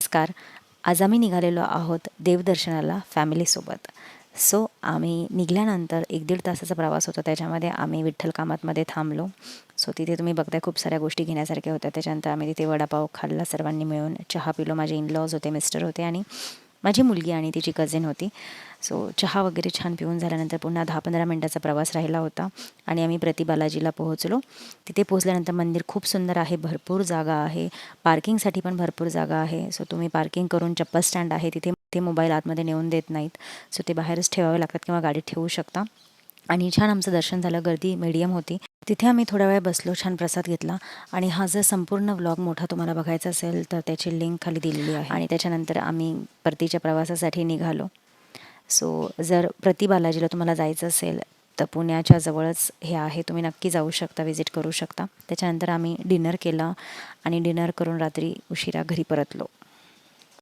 नमस्कार. आज आम्ही निघालेलो आहोत देवदर्शनाला फॅमिलीसोबत. सो आम्ही निघाल्यानंतर 1-1.5 तासाचा प्रवास होता. त्याच्यामध्ये आम्ही विठ्ठल कामतमध्ये थांबलो. सो तिथे तुम्ही बघताय खूप साऱ्या गोष्टी घेण्यासारख्या होत्या. त्याच्यानंतर आम्ही तिथे वडापाव खाल्ला सर्वांनी मिळून. चहा पिलो. माझे इन-लॉज होते, मिस्टर होते आणि माझी मुलगी आणि तिची कझिन होती. सो चहा वगैरे छान पिऊन झाल्यानंतर पुन्हा 10-15 मिनटाचा प्रवास राहिला होता आणि आम्ही प्रति बालाजीला पोहोचलो. तिथे पोहोचल्यानंतर मंदिर खूप सुंदर आहे, भरपूर जागा आहे, पार्किंगसाठी पण भरपूर जागा आहे. सो तुम्ही पार्किंग करून चप्पल स्टँड आहे तिथे ते मोबाईल आतमध्ये नेऊन देत नाहीत. सो ते बाहेरच ठेवावे लागतात किंवा गाडीत ठेवू शकता. आणि छान आमचं दर्शन झालं. गर्दी मीडियम होती. तिथे आम्ही थोडा वेळ बसलो, छान प्रसाद घेतला आणि हा जर संपूर्ण व्लॉग मोठा तुम्हाला बघायचा असेल तर त्याची लिंक खाली दिलेली आहे. आणि त्याच्यानंतर आम्ही परतीच्या प्रवासासाठी निघालो. सो जर प्रति बालाजीला तुम्हाला जायचं असेल तर पुण्याच्या जवळच हे आहे, तुम्ही नक्की जाऊ शकता, विजिट करू शकता. त्याच्यानंतर आम्ही डिनर केला आणि डिनर करून रात्री उशिरा घरी परतलो.